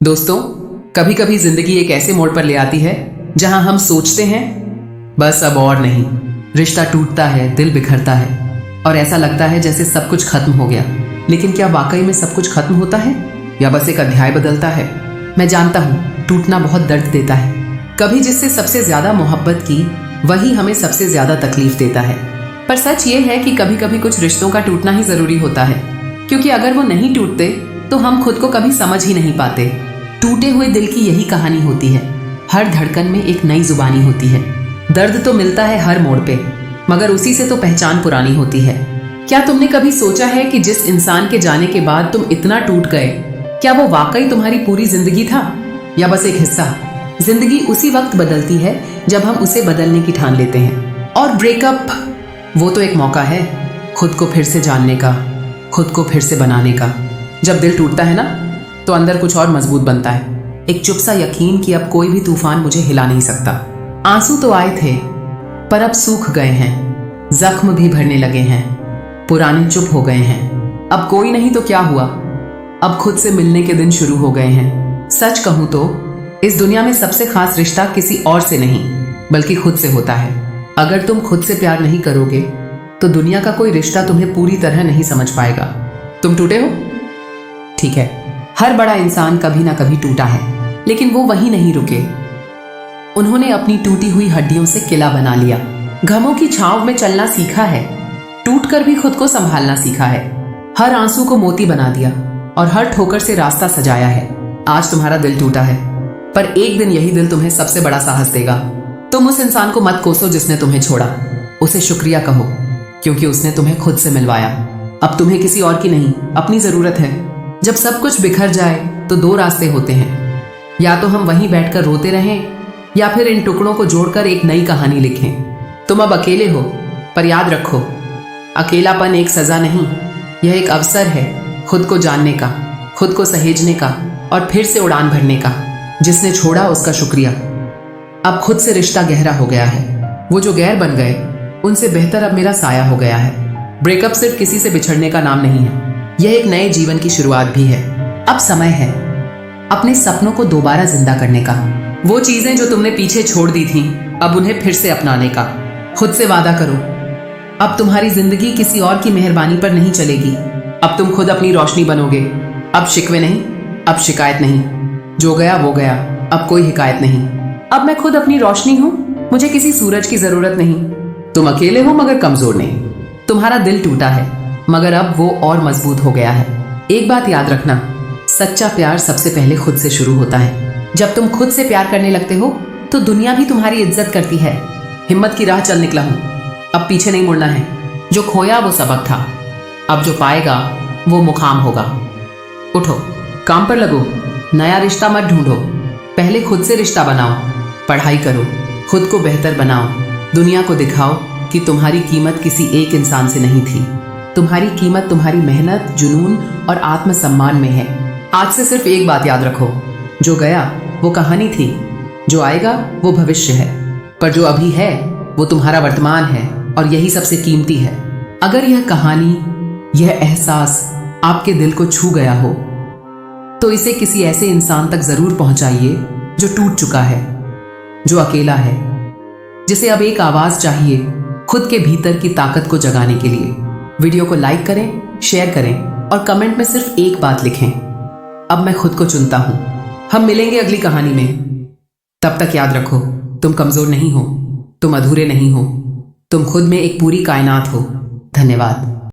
दोस्तों, कभी कभी जिंदगी एक ऐसे मोड़ पर ले आती है जहां हम सोचते हैं बस अब और नहीं। रिश्ता टूटता है, दिल बिखरता है और ऐसा लगता है जैसे सब कुछ खत्म हो गया। लेकिन क्या वाकई में सब कुछ खत्म होता है या बस एक अध्याय बदलता है? मैं जानता हूँ टूटना बहुत दर्द देता है। कभी जिससे सबसे ज्यादा मोहब्बत की वही हमें सबसे ज्यादा तकलीफ देता है। पर सच ये है कि कभी कभी कुछ रिश्तों का टूटना ही जरूरी होता है, क्योंकि अगर वो नहीं टूटते तो हम खुद को कभी समझ ही नहीं पाते। टूटे हुए दिल की यही कहानी होती है। हर धड़कन में एक नई जुबानी होती है। दर्द तो मिलता है हर मोड़ पे, मगर उसी से तो पहचान पुरानी होती है। क्या तुमने कभी सोचा है कि जिस इंसान के जाने के बाद तुम इतना टूट गए, क्या वो वाकई तुम्हारी पूरी जिंदगी था या बस एक हिस्सा? जिंदगी उसी वक्त बदलती है जब हम उसे बदलने की ठान लेते हैं। और ब्रेकअप वो तो एक मौका है खुद को फिर से जानने का, खुद को फिर से बनाने का। जब दिल टूटता है ना, तो अंदर कुछ और मजबूत बनता है। एक चुप सा यकीन कि अब कोई भी तूफान मुझे हिला नहीं सकता। आंसू तो आए थे पर अब सूख गए हैं, जख्म भी भरने लगे हैं, पुराने चुप हो गए हैं। अब कोई नहीं तो क्या हुआ, अब खुद से मिलने के दिन शुरू हो गए हैं। सच कहूं तो इस दुनिया में सबसे खास रिश्ता किसी और से नहीं बल्कि खुद से होता है। अगर तुम खुद से प्यार नहीं करोगे तो दुनिया का कोई रिश्ता तुम्हें पूरी तरह नहीं समझ पाएगा। तुम टूटे हो? ठीक है, हर बड़ा इंसान कभी ना कभी टूटा है, लेकिन वो वहीं नहीं रुके। उन्होंने अपनी टूटी हुई हड्डियों से किला बना लिया, गमों की छांव में चलना सीखा है, टूटकर भी खुद को संभालना सीखा है। हर आंसू को मोती बना दिया और हर ठोकर से रास्ता सजाया है। आज तुम्हारा दिल टूटा है, पर एक दिन यही दिल तुम्हें सबसे बड़ा साहस देगा। तुम उस इंसान को मत कोसो जिसने तुम्हें छोड़ा, उसे शुक्रिया कहो, क्योंकि उसने तुम्हें खुद से मिलवाया। अब तुम्हें किसी और की नहीं, अपनी जरूरत है। जब सब कुछ बिखर जाए तो दो रास्ते होते हैं, या तो हम वहीं बैठकर रोते रहें या फिर इन टुकड़ों को जोड़कर एक नई कहानी लिखें। तुम अब अकेले हो, पर याद रखो, अकेलापन एक सजा नहीं, यह एक अवसर है खुद को जानने का, खुद को सहेजने का और फिर से उड़ान भरने का। जिसने छोड़ा उसका शुक्रिया। अब खुद से रिश्ता गहरा हो गया है। वो जो गैर बन गए उनसे बेहतर अब मेरा साया हो गया है। ब्रेकअप सिर्फ किसी से बिछड़ने का नाम नहीं है, यह एक नए जीवन की शुरुआत भी है। अब समय है अपने सपनों को दोबारा जिंदा करने का। वो चीजें जो तुमने पीछे छोड़ दी थी, अब उन्हें फिर से अपनाने का। खुद से वादा करो, अब तुम्हारी जिंदगी किसी और की मेहरबानी पर नहीं चलेगी। अब तुम खुद अपनी रोशनी बनोगे। अब शिकवे नहीं, अब शिकायत नहीं। जो गया वो गया, अब कोई हिकायत नहीं। अब मैं खुद अपनी रोशनी हूं, मुझे किसी सूरज की जरूरत नहीं। तुम अकेले हो मगर कमजोर नहीं। तुम्हारा दिल टूटा है मगर अब वो और मजबूत हो गया है। एक बात याद रखना, सच्चा प्यार सबसे पहले खुद से शुरू होता है। जब तुम खुद से प्यार करने लगते हो तो दुनिया भी तुम्हारी इज्जत करती है। हिम्मत की राह चल निकला हूं, अब पीछे नहीं मुड़ना है। जो खोया वो सबक था, अब जो पाएगा वो मुकाम होगा। उठो, काम पर लगो। नया रिश्ता मत ढूंढो, पहले खुद से रिश्ता बनाओ। पढ़ाई करो, खुद को बेहतर बनाओ। दुनिया को दिखाओ कि तुम्हारी कीमत किसी एक इंसान से नहीं थी। तुम्हारी कीमत तुम्हारी मेहनत, जुनून और आत्मसम्मान में है। आज से सिर्फ एक बात याद रखो, जो गया वो कहानी थी, जो आएगा वो भविष्य है, पर जो अभी है वो तुम्हारा वर्तमान है और यही सबसे कीमती है। अगर यह कहानी, यह एहसास आपके दिल को छू गया हो तो इसे किसी ऐसे इंसान तक जरूर पहुंचाइए जो टूट चुका है, जो अकेला है, जिसे अब एक आवाज चाहिए खुद के भीतर की ताकत को जगाने के लिए। वीडियो को लाइक करें, शेयर करें और कमेंट में सिर्फ एक बात लिखें, अब मैं खुद को चुनता हूं। हम मिलेंगे अगली कहानी में। तब तक याद रखो, तुम कमजोर नहीं हो, तुम अधूरे नहीं हो, तुम खुद में एक पूरी कायनात हो। धन्यवाद।